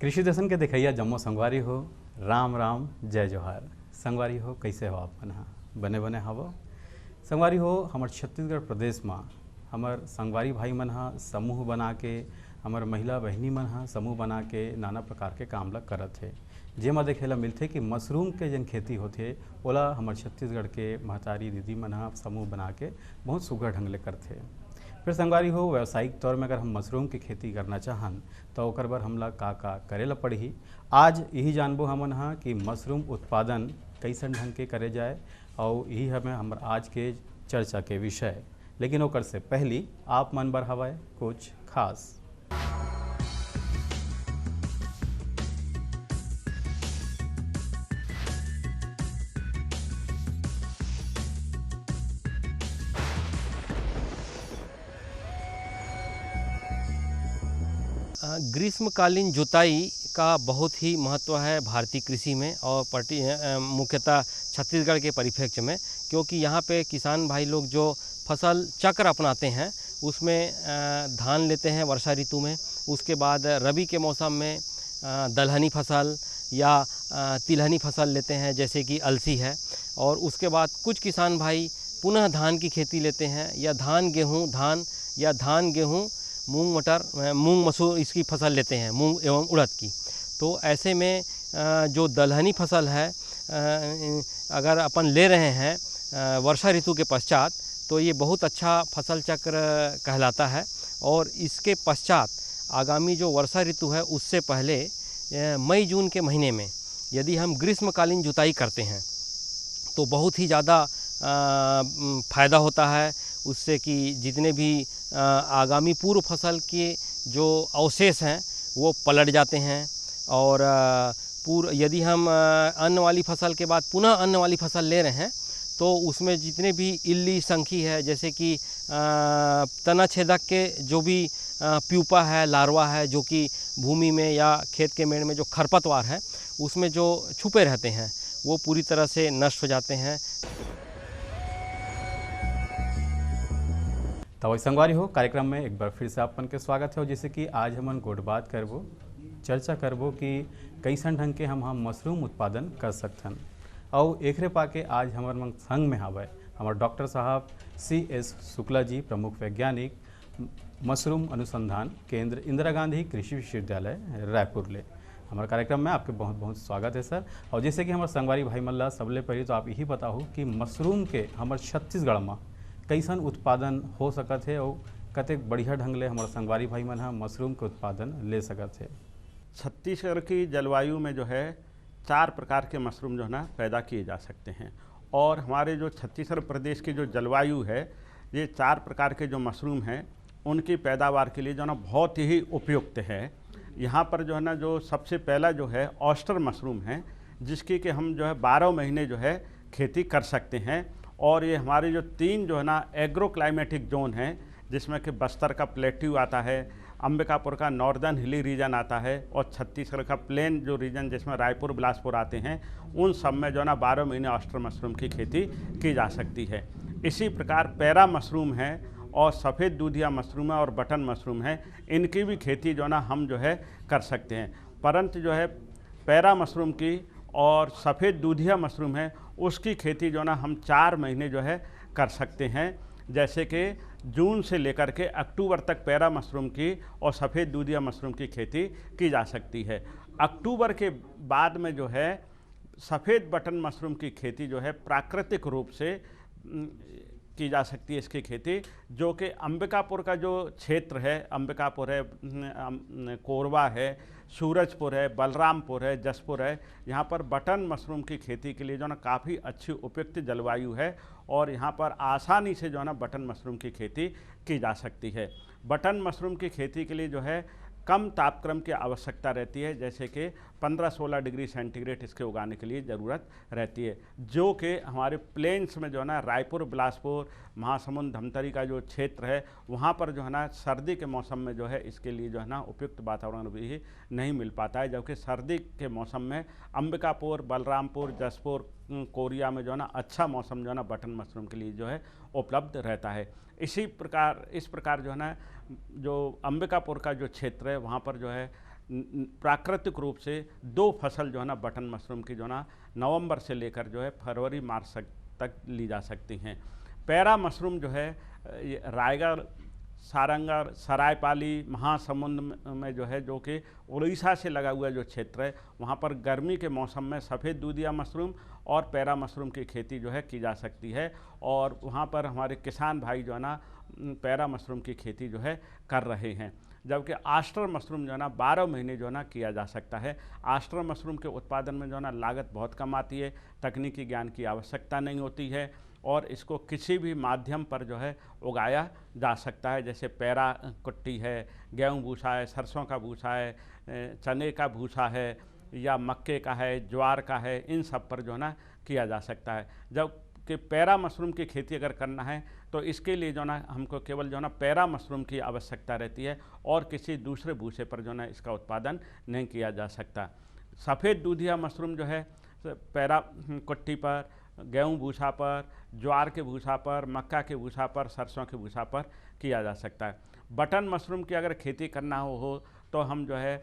कृषि दर्शन के देखैया जम्मो संगवारी हो। राम राम जय जोहार। संगवारी हो, कैसे हो आप मन? बने बने हवो संगवारी हो। हमार छत्तीसगढ़ प्रदेश में हमार संगवारी भाई मन समूह बना के, हमार महिला बहनी मन समूह बना के नाना प्रकार के काम ला करत है। जेमा देखेला मिलते कि मशरूम के जन खेती होते ओला हमार छत्तीसगढ़ के महतारी दीदी मन समूह बना के बहुत सुघर ढंग ले करते। फिर संगवारी हो, व्यावसायिक तौर में अगर हम मशरूम की खेती करना चाहन तो ओकर बर हमला का करेला पड़ही। आज यही जानबो हमन कि मशरूम उत्पादन कैसन ढंग के करे जाए और यही हमें हमार आज के चर्चा के विषय। लेकिन ओकर से पहली आप मन बर हवाए कुछ खास। ग्रीष्मकालीन जुताई का बहुत ही महत्व है भारतीय कृषि में और मुख्यतः छत्तीसगढ़ के परिप्रेक्ष्य में, क्योंकि यहाँ पे किसान भाई लोग जो फसल चक्र अपनाते हैं उसमें धान लेते हैं वर्षा ऋतु में, उसके बाद रबी के मौसम में दलहनी फसल या तिलहनी फसल लेते हैं जैसे कि अलसी है, और उसके बाद कुछ किसान भाई पुनः धान की खेती लेते हैं या धान गेहूँ मूंग मटर मूंग मसूर इसकी फसल लेते हैं, मूंग एवं उड़द की। तो ऐसे में जो दलहनी फसल है अगर अपन ले रहे हैं वर्षा ऋतु के पश्चात तो ये बहुत अच्छा फसल चक्र कहलाता है। और इसके पश्चात आगामी जो वर्षा ऋतु है उससे पहले मई जून के महीने में यदि हम ग्रीष्मकालीन जुताई करते हैं तो बहुत ही ज़्यादा फ़ायदा होता है उससे कि जितने भी आगामी पूर्व फसल के जो अवशेष हैं वो पलट जाते हैं। और यदि हम अन्न वाली फसल के बाद पुनः अन्न वाली फसल ले रहे हैं तो उसमें जितने भी इल्ली संखी है, जैसे कि तना छेदक के जो भी प्यूपा है, लार्वा है, जो कि भूमि में या खेत के मेड़ में जो खरपतवार है उसमें जो छुपे रहते हैं वो पूरी तरह से नष्ट हो जाते हैं। तो संगवारी हो, कार्यक्रम में एक बार फिर से आपन के स्वागत है। जैसे कि आज हमन गोट बात करबो, चर्चा करबो कि कैसन ढंग के हम मशरूम उत्पादन कर सकथन। और एकरे पाके आज हमार मन संग में हवे हमार डॉक्टर साहब CS शुक्ला जी, प्रमुख वैज्ञानिक, मशरूम अनुसंधान केंद्र, इंदिरा गांधी कृषि विश्वविद्यालय रायपुर ले। हमारे कार्यक्रम में आपके बहुत बहुत स्वागत है सर। और जैसे कि हमारे संगवारी भाई मल्ला सबले पहले तो आप यही बताओ कि मशरूम के हमारे छत्तीसगढ़ में कैसन उत्पादन हो सकत है और कतेक बढ़िया ढंग ले हमारे संगवारी भाई मन मशरूम के उत्पादन ले सकत है। छत्तीसगढ़ की जलवायु में जो है 4 प्रकार के मशरूम जो है ना पैदा किए जा सकते हैं। और हमारे जो छत्तीसगढ़ प्रदेश की जो जलवायु है, ये 4 प्रकार के जो मशरूम हैं उनकी पैदावार के लिए जो है ना बहुत ही उपयुक्त है। यहाँ पर जो है ना जो सबसे पहला जो है ऑयस्टर मशरूम है, जिसकी कि हम जो है 12 महीने जो है खेती कर सकते हैं। और ये हमारे जो 3 जो है ना एग्रो क्लाइमेटिक जोन है, जिसमें कि बस्तर का प्लेट्यू आता है, अंबिकापुर का नॉर्दर्न हिली रीजन आता है और छत्तीसगढ़ का प्लेन जो रीजन जिसमें रायपुर बिलासपुर आते हैं, उन सब में जो है ना 12 महीने ऑयस्टर मशरूम की खेती की जा सकती है। इसी प्रकार पैरा मशरूम है और सफ़ेद दूधिया मशरूम है और बटन मशरूम है, इनकी भी खेती जो है ना हम जो है कर सकते हैं। परंतु जो है पैरा मशरूम की और सफ़ेद दूधिया मशरूम है उसकी खेती जो ना हम 4 महीने जो है कर सकते हैं। जैसे कि जून से लेकर के अक्टूबर तक पैरा मशरूम की और सफ़ेद दूधिया मशरूम की खेती की जा सकती है। अक्टूबर के बाद में जो है सफ़ेद बटन मशरूम की खेती जो है प्राकृतिक रूप से की जा सकती है। इसकी खेती जो कि अंबिकापुर का जो क्षेत्र है, अंबिकापुर है, कोरबा है, सूरजपुर है, बलरामपुर है, जसपुर है, यहाँ पर बटन मशरूम की खेती के लिए जो ना काफ़ी अच्छी उपयुक्त जलवायु है और यहाँ पर आसानी से जो है ना बटन मशरूम की खेती की जा सकती है। बटन मशरूम की खेती के लिए जो है कम तापक्रम की आवश्यकता रहती है, जैसे कि 15-16 डिग्री सेंटीग्रेड इसके उगाने के लिए ज़रूरत रहती है, जो कि हमारे प्लेन्स में जो है ना रायपुर, बिलासपुर, महासमुंद, धमतरी का जो क्षेत्र है वहाँ पर जो है ना सर्दी के मौसम में जो है इसके लिए जो है ना उपयुक्त वातावरण भी नहीं मिल पाता है। जबकि सर्दी के मौसम में अंबिकापुर, बलरामपुर, जसपुर, कोरिया में जो है ना अच्छा मौसम जो है ना बटन मशरूम के लिए जो है उपलब्ध रहता है। इस प्रकार जो है ना जो अंबिकापुर का जो क्षेत्र है वहाँ पर जो है प्राकृतिक रूप से 2 फसल जो है ना बटन मशरूम की जो है ना नवंबर से लेकर जो है फरवरी मार्च तक ली जा सकती हैं। पैरा मशरूम जो है ये रायगढ़, सारंगढ़, सरायपाली, महासमुंद में जो है, जो कि उड़ीसा से लगा हुआ जो क्षेत्र है, वहाँ पर गर्मी के मौसम में सफ़ेद दूधिया मशरूम और पैरा मशरूम की खेती जो है की जा सकती है। और वहाँ पर हमारे किसान भाई जो है ना पैरा मशरूम की खेती जो है कर रहे हैं। जबकि आस्टर मशरूम जो है ना 12 महीने जो है ना किया जा सकता है। आस्टर मशरूम के उत्पादन में जो है ना लागत बहुत कम आती है, तकनीकी ज्ञान की आवश्यकता नहीं होती है और इसको किसी भी माध्यम पर जो है उगाया जा सकता है, जैसे पैरा कुट्टी है, गेहूँ भूसा है, सरसों का भूसा है, चने का भूसा है या मक्के का है, ज्वार का है, इन सब पर जो है ना किया जा सकता है। जबकि पैरा मशरूम की खेती अगर करना है तो इसके लिए जो ना हमको केवल जो ना पैरा मशरूम की आवश्यकता रहती है और किसी दूसरे भूसे पर जो ना इसका उत्पादन नहीं किया जा सकता। सफ़ेद दूधिया मशरूम जो है पैरा कुट्टी पर, गेहूँ भूसा पर, ज्वार के भूसा पर, मक्का के भूसा पर, सरसों के भूसा पर किया जा सकता है। बटन मशरूम की अगर खेती करना हो तो हम जो है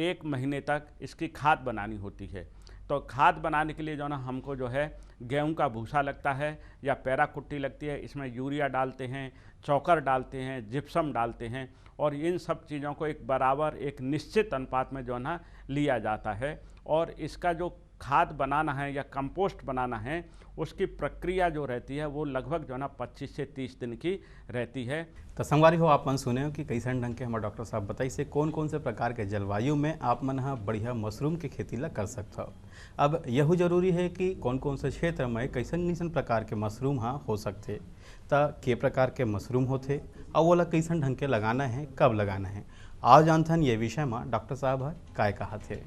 1 महीने तक इसकी खाद बनानी होती है। तो खाद बनाने के लिए जो ना हमको जो है गेहूं का भूसा लगता है या पैरा कुट्टी लगती है, इसमें यूरिया डालते हैं, चौकर डालते हैं, जिप्सम डालते हैं और इन सब चीज़ों को एक बराबर एक निश्चित अनुपात में जो ना लिया जाता है। और इसका जो खाद बनाना है या कंपोस्ट बनाना है उसकी प्रक्रिया जो रहती है वो लगभग जो है ना 25 से 30 दिन की रहती है। तो संगवारी हो आप मन सुने हो कि कैसन ढंग के हमारे डॉक्टर साहब बताई से कौन कौन से प्रकार के जलवायु में आप मन हाँ बढ़िया मशरूम की खेती ला कर सकते हो। अब यह जरूरी है कि कौन कौन से क्षेत्र में कैसन प्रकार के मशरूम हाँ हो सकते, तो के प्रकार के मशरूम होते और वो कैसन ढंग के लगाना है, कब लगाना है। आज जानथन ये विषय में डॉक्टर साहब है काय कहा थे।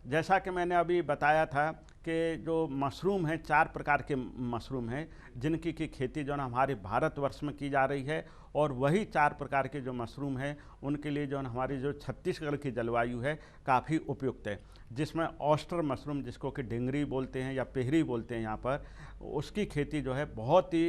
जैसा कि मैंने अभी बताया था कि जो मशरूम है 4 प्रकार के मशरूम हैं जिनकी की खेती जो ना हमारे भारतवर्ष में की जा रही है और वही 4 प्रकार के जो मशरूम हैं उनके लिए जो हमारी जो छत्तीसगढ़ की जलवायु है काफ़ी उपयुक्त है, जिसमें ऑस्टर मशरूम जिसको कि ढिंगरी बोलते हैं या पेहरी बोलते हैं यहाँ पर, उसकी खेती जो है बहुत ही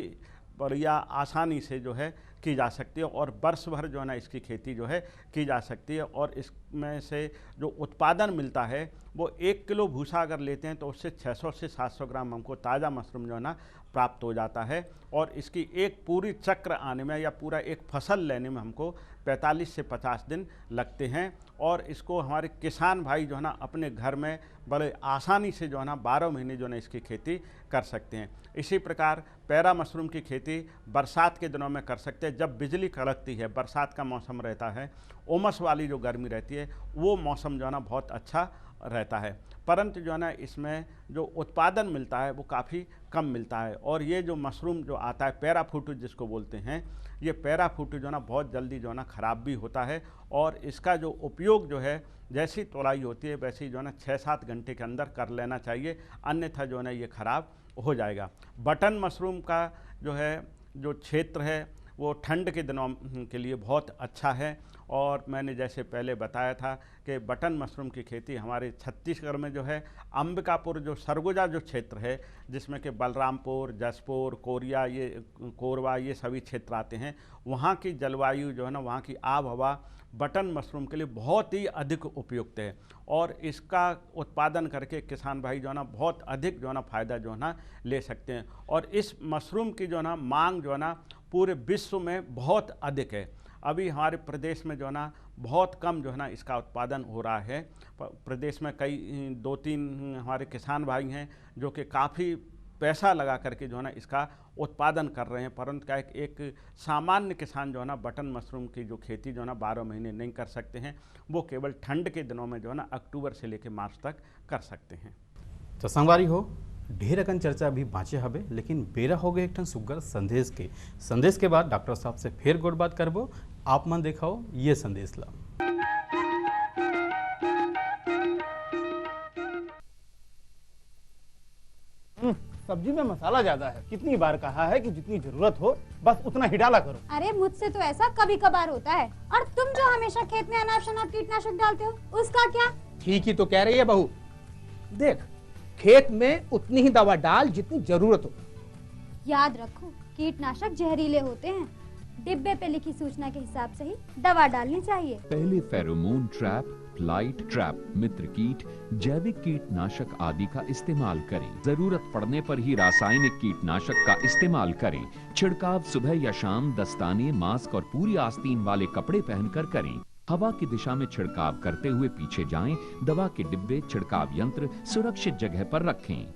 बढ़िया आसानी से जो है की जा सकती है और वर्ष भर जो है ना इसकी खेती जो है की जा सकती है। और इसमें से जो उत्पादन मिलता है वो 1 किलो भूसा अगर लेते हैं तो उससे 600 से 700 ग्राम हमको ताज़ा मशरूम जो है ना प्राप्त हो जाता है। और इसकी एक पूरी चक्र आने में या पूरा एक फसल लेने में हमको 45 से 50 दिन लगते हैं। और इसको हमारे किसान भाई जो है ना अपने घर में बड़े आसानी से जो है ना 12 महीने जो है ना इसकी खेती कर सकते हैं। इसी प्रकार पैरा मशरूम की खेती बरसात के दिनों में कर सकते हैं, जब बिजली कड़कती है, बरसात का मौसम रहता है, उमस वाली जो गर्मी रहती है वो मौसम जो है ना बहुत अच्छा रहता है। परंतु जो है ना इसमें जो उत्पादन मिलता है वो काफ़ी कम मिलता है। और ये जो मशरूम जो आता है पैराफूटू जिसको बोलते हैं, ये पैराफूटू जो है ना बहुत जल्दी जो है ना ख़राब भी होता है और इसका जो उपयोग जो है जैसी तोड़ाई होती है वैसी जो है ना 6-7 घंटे के अंदर कर लेना चाहिए, अन्यथा जो है ना ये ख़राब हो जाएगा। बटन मशरूम का जो है जो क्षेत्र है वो ठंड के दिनों के लिए बहुत अच्छा है। और मैंने जैसे पहले बताया था कि बटन मशरूम की खेती हमारे छत्तीसगढ़ में जो है अंबिकापुर जो सरगुजा जो क्षेत्र है जिसमें कि बलरामपुर, जसपुर, कोरिया, ये कोरबा, ये सभी क्षेत्र आते हैं, वहाँ की जलवायु जो है ना, वहाँ की आब हवा बटन मशरूम के लिए बहुत ही अधिक उपयुक्त है। और इसका उत्पादन करके किसान भाई जो है ना बहुत अधिक जो है ना फ़ायदा जो है ना ले सकते हैं। और इस मशरूम की जो है ना मांग जो है ना पूरे विश्व में बहुत अधिक है। अभी हमारे प्रदेश में जो है ना बहुत कम जो है ना इसका उत्पादन हो रहा है। प्रदेश में कई 2-3 हमारे किसान भाई हैं जो कि काफ़ी पैसा लगा करके जो है ना इसका उत्पादन कर रहे हैं, परंतु क्या एक सामान्य किसान जो है ना बटन मशरूम की जो खेती जो है ना 12 महीने नहीं कर सकते हैं, वो केवल ठंड के दिनों में जो है ना अक्टूबर से लेकर मार्च तक कर सकते हैं। तो संगवारी हो ढेर अकन चर्चा अभी बाँचे हबे, लेकिन बेरा हो गए एक ठन सुग्घर संदेश के बाद डॉक्टर साहब से फिर गोट बात करबो। आप मन देखाओ ये संदेश ला। सब्जी में मसाला ज्यादा है, कितनी बार कहा है कि जितनी जरूरत हो बस उतना ही डाला करो। अरे मुझसे तो ऐसा कभी कभार होता है। और तुम जो हमेशा खेत में अनाप शनाप कीटनाशक डालते हो उसका क्या? ठीक ही तो कह रही है बहू। देख, खेत में उतनी ही दवा डाल जितनी जरूरत हो। याद रखो कीटनाशक जहरीले होते हैं। डिब्बे पे लिखी सूचना के हिसाब से ही दवा डालनी चाहिए। पहले फेरोमोन ट्रैप, फ्लाइट ट्रैप, मित्र कीट, जैविक कीटनाशक आदि का इस्तेमाल करें। जरूरत पड़ने पर ही रासायनिक कीटनाशक का इस्तेमाल करें। छिड़काव सुबह या शाम दस्ताने, मास्क और पूरी आस्तीन वाले कपड़े पहनकर करें। हवा की दिशा में छिड़काव करते हुए पीछे जाएं। दवा के डिब्बे, छिड़काव यंत्र सुरक्षित जगह पर रखें।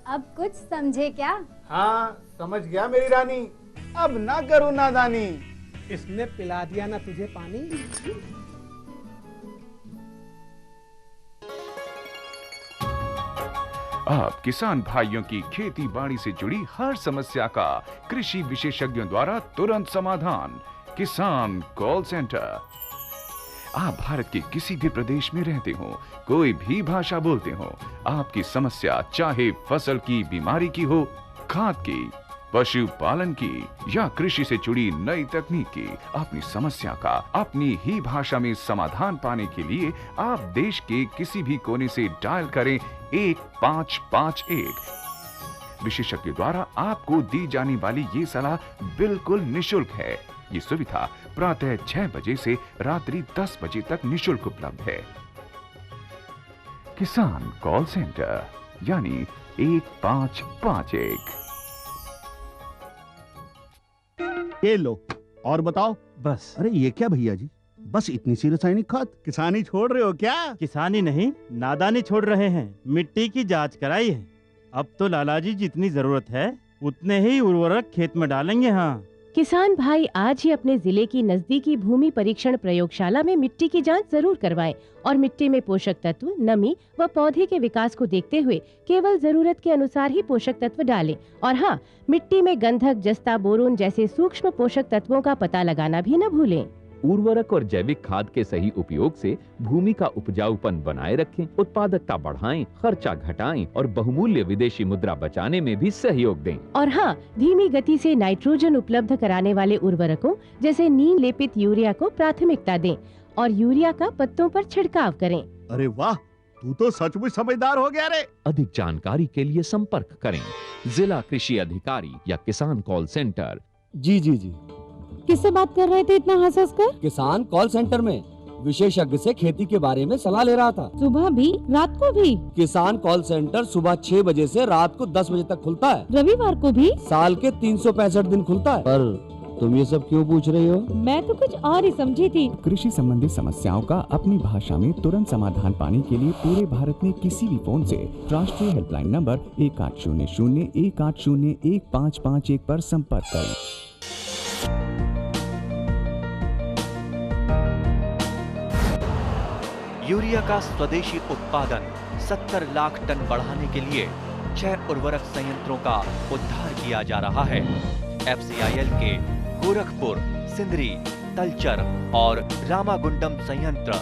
अब कुछ समझे क्या? हाँ समझ गया मेरी रानी, अब ना करूँ नादानी। इसने पिला दिया ना तुझे पानी। आप किसान भाइयों की खेती बाड़ी से जुड़ी हर समस्या का कृषि विशेषज्ञों द्वारा तुरंत समाधान। किसान कॉल सेंटर। आप भारत के किसी भी प्रदेश में रहते हो, कोई भी भाषा बोलते हो, आपकी समस्या चाहे फसल की बीमारी की हो, खाद की, पशुपालन की या कृषि से जुड़ी नई तकनीक की, अपनी समस्या का अपनी ही भाषा में समाधान पाने के लिए आप देश के किसी भी कोने से डायल करें 1551। विशेषज्ञ द्वारा आपको दी जाने वाली ये सलाह बिल्कुल निशुल्क है। ये सुविधा प्रातः 6 बजे से रात्रि 10 बजे तक निशुल्क उपलब्ध है। किसान कॉल सेंटर यानी 1551। ये लो और बताओ। बस। अरे ये क्या भैया जी, बस इतनी सी रासायनिक खाद? किसानी छोड़ रहे हो क्या? किसानी नहीं, नादानी छोड़ रहे हैं। मिट्टी की जांच कराई है। अब तो लालाजी जितनी जरूरत है उतने ही उर्वरक खेत में डालेंगे। हाँ, किसान भाई आज ही अपने जिले की नजदीकी भूमि परीक्षण प्रयोगशाला में मिट्टी की जांच जरूर करवाएं और मिट्टी में पोषक तत्व, नमी व पौधे के विकास को देखते हुए केवल जरूरत के अनुसार ही पोषक तत्व डालें। और हाँ, मिट्टी में गंधक, जस्ता, बोरोन जैसे सूक्ष्म पोषक तत्वों का पता लगाना भी न भूलें। उर्वरक और जैविक खाद के सही उपयोग से भूमि का उपजाऊपन बनाए रखें, उत्पादकता बढ़ाएं, खर्चा घटाएं और बहुमूल्य विदेशी मुद्रा बचाने में भी सहयोग दें। और हाँ, धीमी गति से नाइट्रोजन उपलब्ध कराने वाले उर्वरकों जैसे नीम लेपित यूरिया को प्राथमिकता दें और यूरिया का पत्तों पर छिड़काव करें। अरे वाह, तू तो सचमुच समझदार हो गया रे। अधिक जानकारी के लिए संपर्क करें जिला कृषि अधिकारी या किसान कॉल सेंटर। जी जी जी। किससे बात कर रहे थे इतना हंस हंस कर? किसान कॉल सेंटर में विशेषज्ञ से खेती के बारे में सलाह ले रहा था। सुबह भी, रात को भी? किसान कॉल सेंटर सुबह 6 बजे से रात को 10 बजे तक खुलता है। रविवार को भी? साल के 365 दिन खुलता है। पर तुम ये सब क्यों पूछ रही हो? मैं तो कुछ और ही समझी थी। कृषि संबंधी समस्याओं का अपनी भाषा में तुरंत समाधान पाने के लिए पूरे भारत में किसी भी फोन से राष्ट्रीय हेल्पलाइन नंबर 1800-180-1551 पर संपर्क करें। यूरिया का स्वदेशी उत्पादन 70 लाख टन बढ़ाने के लिए 6 उर्वरक संयंत्रों का उद्धार किया जा रहा है। FCIL के गोरखपुर, सिंदरी, तलचर और रामागुंडम संयंत्र,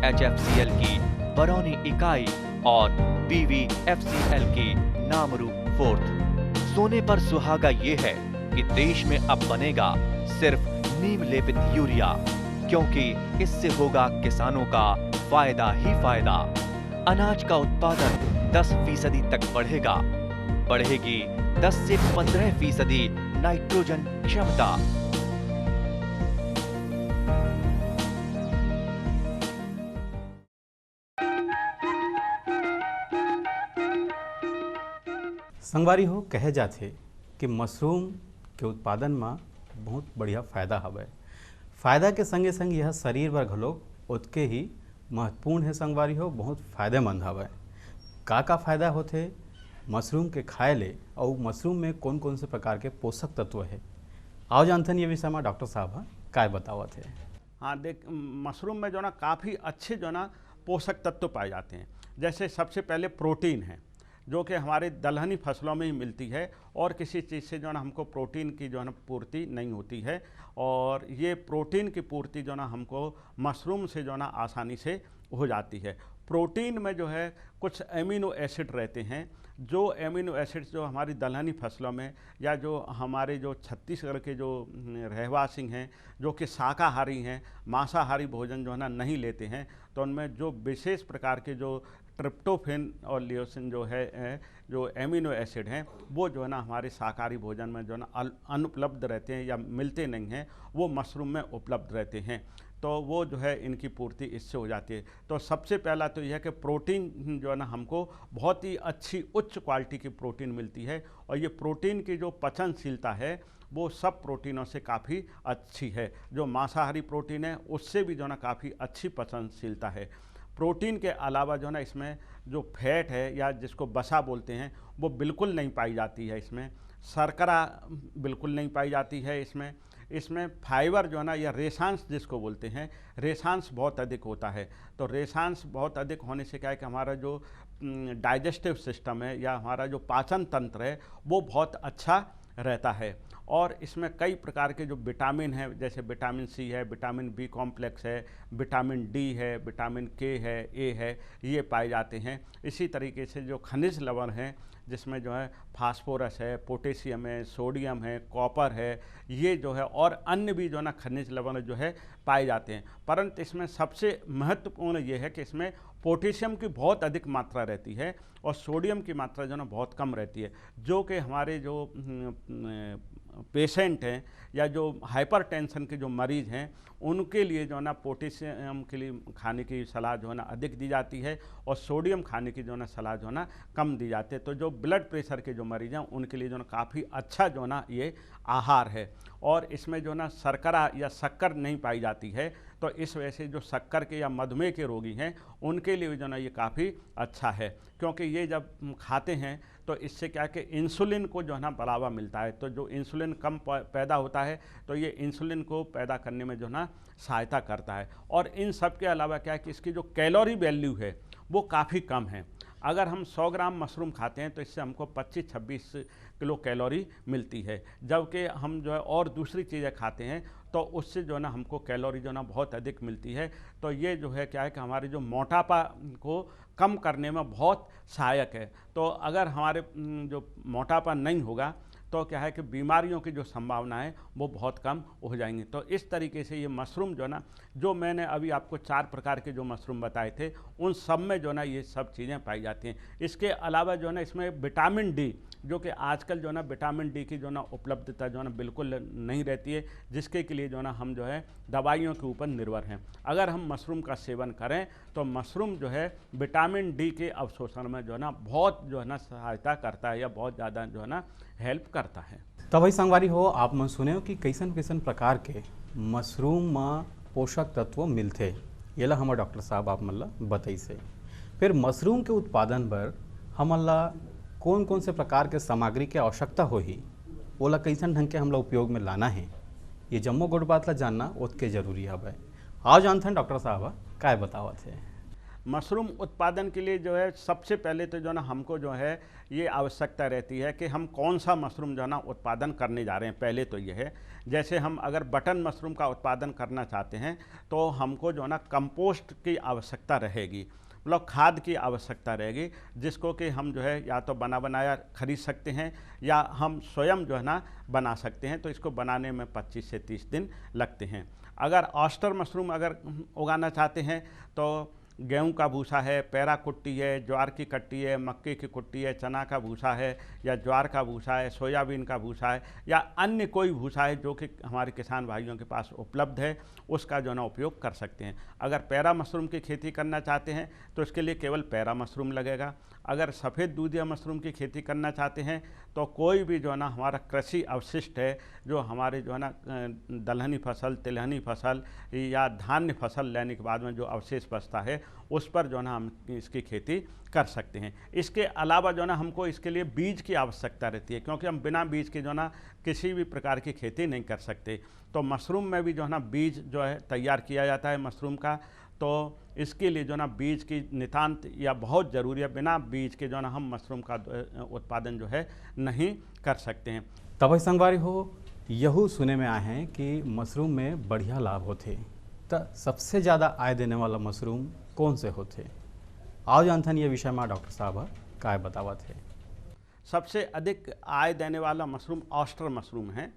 HFCL की बरौनी इकाई और BVFCL की नामरू फोर्थ। सोने पर सुहागा ये है कि देश में अब बनेगा सिर्फ नीम लेपित यूरिया, क्योंकि इससे होगा किसानों का फायदा ही फायदा। अनाज का उत्पादन 10% तक बढ़ेगा। बढ़ेगी 10 से 15% नाइट्रोजन क्षमता। संगवारी हो, कहे जाथे कि मशरूम के उत्पादन में बहुत बढ़िया फायदा हवे। फायदा के संगे संग यह शरीर बर घलोक उतके ही महत्वपूर्ण है। संगवारी हो, बहुत फायदेमंद हवे। का फायदा होथे मशरूम के खाए ले और मशरूम में कौन कौन से प्रकार के पोषक तत्व है, आओ जानथन ये विषय में डॉक्टर साहब काय बतावत है। हाँ देख, मशरूम में जो ना काफ़ी अच्छे जो ना पोषक तत्व पाए जाते हैं। जैसे सबसे पहले प्रोटीन है, जो कि हमारे दलहनी फसलों में ही मिलती है और किसी चीज़ से जो ना हमको प्रोटीन की जो है ना पूर्ति नहीं होती है। और ये प्रोटीन की पूर्ति जो ना हमको मशरूम से जो ना आसानी से हो जाती है। प्रोटीन में जो है कुछ एमिनो एसिड रहते हैं, जो एमिनो एसिड्स जो हमारी दलहनी फसलों में या जो हमारे जो छत्तीसगढ़ के जो रहवासी हैं जो कि शाकाहारी हैं, मांसाहारी भोजन जो है ना नहीं लेते हैं, तो उनमें जो विशेष प्रकार के जो ट्रिप्टोफेन और लियोसिन जो है जो एमिनो एसिड हैं वो जो है ना हमारे शाकाहारी भोजन में जो है ना अनुपलब्ध रहते हैं या मिलते नहीं हैं, वो मशरूम में उपलब्ध रहते हैं। तो वो जो है इनकी पूर्ति इससे हो जाती है। तो सबसे पहला तो यह है कि प्रोटीन जो है ना हमको बहुत ही अच्छी उच्च क्वालिटी की प्रोटीन मिलती है, और ये प्रोटीन की जो पचनशीलता है वो सब प्रोटीनों से काफ़ी अच्छी है। जो मांसाहारी प्रोटीन है उससे भी जो है ना काफ़ी अच्छी पचनशीलता है। प्रोटीन के अलावा जो है ना इसमें जो फैट है या जिसको वसा बोलते हैं वो बिल्कुल नहीं पाई जाती है। इसमें शर्करा बिल्कुल नहीं पाई जाती है। इसमें फाइबर जो है ना या रेशांश जिसको बोलते हैं, रेशांश बहुत अधिक होता है। तो रेशांश बहुत अधिक होने से क्या है कि हमारा जो डाइजेस्टिव सिस्टम है या हमारा जो पाचन तंत्र है वो बहुत अच्छा रहता है। और इसमें कई प्रकार के जो विटामिन हैं, जैसे विटामिन सी है, विटामिन बी कॉम्प्लेक्स है, विटामिन डी है, विटामिन के है, ए है, ये पाए जाते हैं। इसी तरीके से जो खनिज लवण हैं जिसमें जो है फास्फोरस है, पोटेशियम है, सोडियम है, कॉपर है, ये जो है और अन्य भी जो है ना खनिज लवण जो है पाए जाते हैं। परंतु इसमें सबसे महत्वपूर्ण ये है कि इसमें पोटेशियम की बहुत अधिक मात्रा रहती है और सोडियम की मात्रा जो है ना बहुत कम रहती है, जो कि हमारे जो पेशेंट हैं या जो हाइपरटेंशन के जो मरीज़ हैं उनके लिए जो है ना पोटेशियम के लिए खाने की सलाह जो है ना अधिक दी जाती है और सोडियम खाने की जो है ना सलाह जो है ना कम दी जाती है। तो जो ब्लड प्रेशर के जो मरीज़ हैं उनके लिए जो है ना काफ़ी अच्छा जो है ना ये आहार है। और इसमें जो है ना शर्करा या शक्कर नहीं पाई जाती है, तो इस वजह से जो शक्कर के या मधुमेह के रोगी हैं उनके लिए जो है ना ये काफ़ी अच्छा है, क्योंकि ये जब खाते हैं तो इससे क्या है कि इंसुलिन को जो है ना बढ़ावा मिलता है। तो जो इंसुलिन कम पैदा होता है तो ये इंसुलिन को पैदा करने में जो है ना सहायता करता है। और इन सब के अलावा क्या है कि इसकी जो कैलोरी वैल्यू है वो काफ़ी कम है। अगर हम 100 ग्राम मशरूम खाते हैं तो इससे हमको 25-26 किलो कैलोरी मिलती है, जबकि हम जो है और दूसरी चीज़ें खाते हैं तो उससे जो है ना हमको कैलोरी जो है ना बहुत अधिक मिलती है। तो ये जो है क्या है कि हमारे जो मोटापा को कम करने में बहुत सहायक है। तो अगर हमारे जो मोटापा नहीं होगा तो क्या है कि बीमारियों की जो संभावना है वो बहुत कम हो जाएंगी। तो इस तरीके से ये मशरूम जो है ना, जो मैंने अभी आपको 4 प्रकार के जो मशरूम बताए थे उन सब में जो है ना ये सब चीज़ें पाई जाती हैं। इसके अलावा जो है ना इसमें विटामिन डी, जो कि आजकल जो है ना विटामिन डी की जो है ना उपलब्धता जो है ना बिल्कुल नहीं रहती है, जिसके के लिए जो है ना हम जो है दवाइयों के ऊपर निर्भर हैं। अगर हम मशरूम का सेवन करें तो मशरूम जो है विटामिन डी के अवशोषण में जो है ना बहुत जो है ना सहायता करता है या बहुत ज़्यादा जो है ना हेल्प करता है। तो भाई संगवारी हो, आप मन सुने हो कि कैसन कैसन प्रकार के मशरूम में पोषक तत्व मिलते, ये ला हमारे डॉक्टर साहब आप मन ला बताई से। फिर मशरूम के उत्पादन पर हमन ला कौन कौन से प्रकार के सामग्री के आवश्यकता होही, ओला कैसन ढंग के हमला उपयोग में लाना है, ये जम्मो गोट बात ला जानना ओतके जरूरी है। आओ जानते हैं डॉक्टर साहब क्या बतावत है। मशरूम उत्पादन के लिए जो है सबसे पहले तो जो ना हमको जो है ये आवश्यकता रहती है कि हम कौन सा मशरूम जो है ना उत्पादन करने जा रहे हैं। पहले तो ये है, जैसे हम अगर बटन मशरूम का उत्पादन करना चाहते हैं तो हमको जो है ना कंपोस्ट की आवश्यकता रहेगी, मतलब खाद की आवश्यकता रहेगी, जिसको कि हम जो है या तो बना बनाया खरीद सकते हैं या हम स्वयं जो है ना बना सकते हैं। तो इसको बनाने में 25 से 30 दिन लगते हैं। अगर ऑयस्टर मशरूम अगर उगाना चाहते हैं तो गेहूं का भूसा है, पैरा कुट्टी है, ज्वार की कट्टी है, मक्के की कुट्टी है, चना का भूसा है या ज्वार का भूसा है, सोयाबीन का भूसा है या अन्य कोई भूसा है जो कि हमारे किसान भाइयों के पास उपलब्ध है, उसका जो ना उपयोग कर सकते हैं। अगर पैरा मशरूम की खेती करना चाहते हैं तो इसके लिए केवल पैरा मशरूम लगेगा। अगर सफ़ेद दूधिया मशरूम की खेती करना चाहते हैं तो कोई भी जो है ना हमारा कृषि अवशिष्ट है, जो हमारे जो है ना दलहनी फसल, तिलहनी फसल या धान्य फसल लेने के बाद में जो अवशेष बचता है उस पर जो है ना हम इसकी खेती कर सकते हैं। इसके अलावा जो है ना हमको इसके लिए बीज की आवश्यकता रहती है, क्योंकि हम बिना बीज के जो है ना किसी भी प्रकार की खेती नहीं कर सकते। तो मशरूम में भी जो है ना बीज जो है तैयार किया जाता है मशरूम का, तो इसके लिए जो ना बीज की नितांत या बहुत ज़रूरी है। बिना बीज के जो ना हम मशरूम का उत्पादन जो है नहीं कर सकते हैं। तब संगवारी हो, यहू सुने में आए हैं कि मशरूम में बढ़िया लाभ होते, तो सबसे ज़्यादा आय देने वाला मशरूम कौन से होते? आओ जानते हैं ये विषय में डॉक्टर साहब क्या बतावत है। सबसे अधिक आय देने वाला मशरूम ऑयस्टर मशरूम है।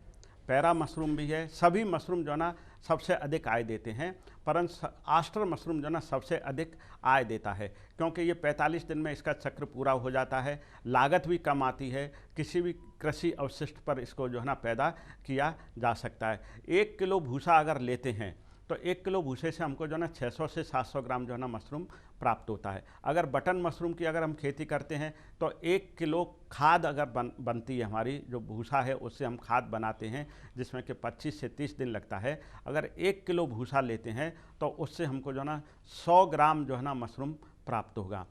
पैरा मशरूम भी है। सभी मशरूम जो ना सबसे अधिक आय देते हैं, परंतु आस्टर मशरूम जो ना सबसे अधिक आय देता है, क्योंकि ये 45 दिन में इसका चक्र पूरा हो जाता है, लागत भी कम आती है, किसी भी कृषि अवशिष्ट पर इसको जो है ना पैदा किया जा सकता है। 1 किलो भूसा अगर लेते हैं तो 1 किलो भूसे से हमको जो है ना 600 से 700 ग्राम जो है ना मशरूम प्राप्त होता है। अगर बटन मशरूम की अगर हम खेती करते हैं तो 1 किलो खाद अगर बनती है, हमारी जो भूसा है उससे हम खाद बनाते हैं जिसमें कि 25 से 30 दिन लगता है। अगर 1 किलो भूसा लेते हैं तो उससे हमको जो है ना 100 ग्राम जो है ना मशरूम प्राप्त होगा।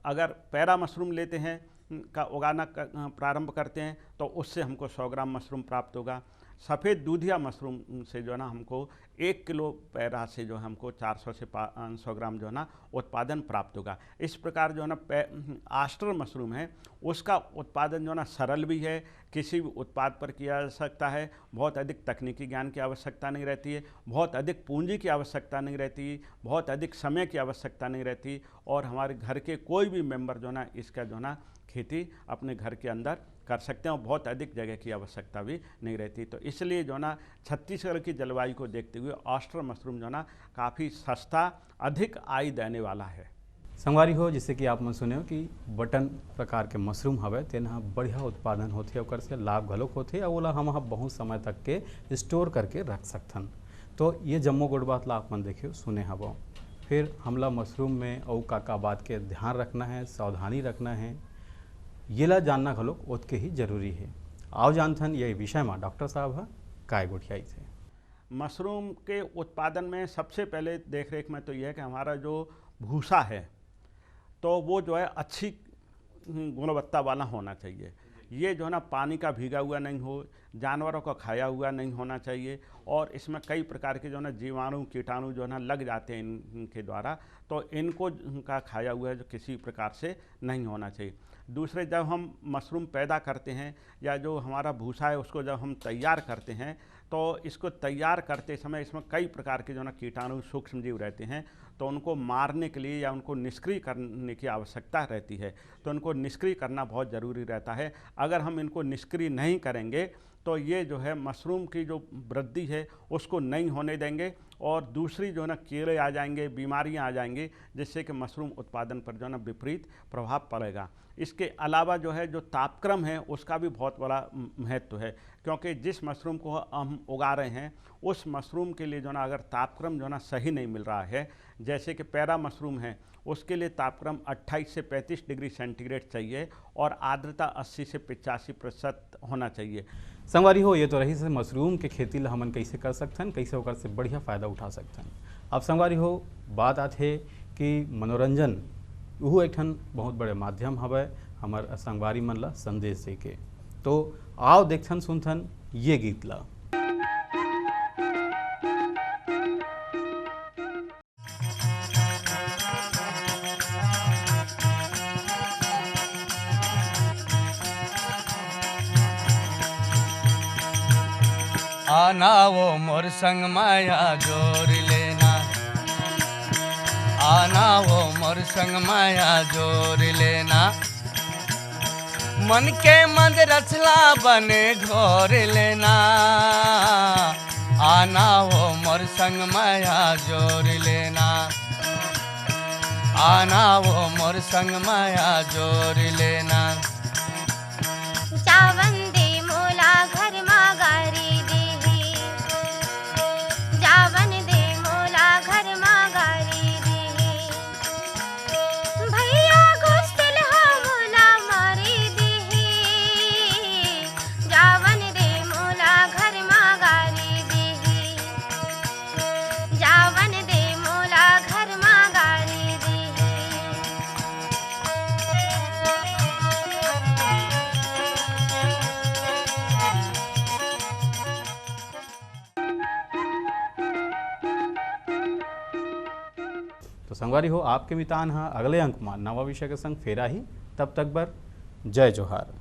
अगर पैरा मशरूम लेते हैं का उगाना प्रारंभ करते हैं तो उससे हमको 100 ग्राम मशरूम प्राप्त होगा। सफ़ेद दूधिया मशरूम से जो है ना हमको 1 किलो पैरा से जो है हमको 400 से 500 ग्राम जो है ना उत्पादन प्राप्त होगा। इस प्रकार जो है ना आस्टर मशरूम है उसका उत्पादन जो है ना सरल भी है, किसी भी उत्पाद पर किया जा सकता है, बहुत अधिक तकनीकी ज्ञान की आवश्यकता नहीं रहती है, बहुत अधिक पूंजी की आवश्यकता नहीं रहती, बहुत अधिक समय की आवश्यकता नहीं रहती, और हमारे घर के कोई भी मेंबर जो है ना इसका जो है ना खेती अपने घर के अंदर कर सकते हैं और बहुत अधिक जगह की आवश्यकता भी नहीं रहती। तो इसलिए जो ना छत्तीसगढ़ की जलवायु को देखते हुए ऑस्टर मशरूम जो ना काफ़ी सस्ता, अधिक आय देने वाला है। संगवारी हो, जिससे कि आप मन सुने हो कि बटन प्रकार के मशरूम हवे तेना बढ़िया उत्पादन होते, ओकर से लाभ घलोक होते और ओला हम बहुत समय तक के स्टोर करके रख सकथन। तो ये जम्मो गोड़ बात ला आप मन देखियो सुने हवो। फिर हमला मशरूम में और का बात के ध्यान रखना है, सावधानी रखना है, ये ला जानना घलोक ओतके ही जरूरी है। आओ जानथन ये विषय में डॉक्टर साहब है काय गोठियाई से। मशरूम के उत्पादन में सबसे पहले देख रेख में तो यह है कि हमारा जो भूसा है तो वो जो है अच्छी गुणवत्ता वाला होना चाहिए। ये जो है ना पानी का भीगा हुआ नहीं हो, जानवरों का खाया हुआ नहीं होना चाहिए, और इसमें कई प्रकार के जो है ना जीवाणु कीटाणु जो है ना लग जाते हैं इनके द्वारा, तो इनको का खाया हुआ जो किसी प्रकार से नहीं होना चाहिए। दूसरे, जब हम मशरूम पैदा करते हैं या जो हमारा भूसा है उसको जब हम तैयार करते हैं तो इसको तैयार करते समय इसमें कई प्रकार के जो ना कीटाणु सूक्ष्म जीव रहते हैं, तो उनको मारने के लिए या उनको निष्क्रिय करने की आवश्यकता रहती है। तो उनको निष्क्रिय करना बहुत ज़रूरी रहता है। अगर हम इनको निष्क्रिय नहीं करेंगे तो ये जो है मशरूम की जो वृद्धि है उसको नहीं होने देंगे, और दूसरी जो है ना कीड़े आ जाएंगे, बीमारियां आ जाएंगी, जिससे कि मशरूम उत्पादन पर जो है ना विपरीत प्रभाव पड़ेगा। इसके अलावा जो है जो तापक्रम है उसका भी बहुत बड़ा महत्व है, क्योंकि जिस मशरूम को हम उगा रहे हैं उस मशरूम के लिए जो ना अगर तापक्रम जो ना सही नहीं मिल रहा है, जैसे कि पैरा मशरूम है उसके लिए तापक्रम 28 से 35 डिग्री सेंटीग्रेड चाहिए और आर्द्रता 80 से 85% होना चाहिए। संगवारी हो, ये तो रही से मशरूम के खेती ला हमन कैसे कर सकथन, कैसे होकर से बढ़िया फ़ायदा उठा सकथन। अब संगवारी हो, बात आथे कि मनोरंजन वह एक ठन बहुत बड़े माध्यम हवे हमार संगवारी मन ला संदेश दे के। तो आओ देखथन सुनथन ये गीत ला। आना वो मोर संग माया जोर लेना, आना वो मोर संग माया जोर लेना, मन के मंद रचला बने घोर लेना, आना वो मोर संग माया जोर लेना, आना वो मोर संग माया जोर लेना। चावन दे मोला घर मागारी देही, चावन दे मोला घर मागारी देही, भैया गुस्तिल हो मोला मारी देही, चावन दे मोला घर मागारी देही, चावन दे मोला घर मागारी देही। तो संगवारी हो, आपके मितान हाँ अगले अंक में नवा विषय के संग फेरा ही। तब तक बर जय जोहार।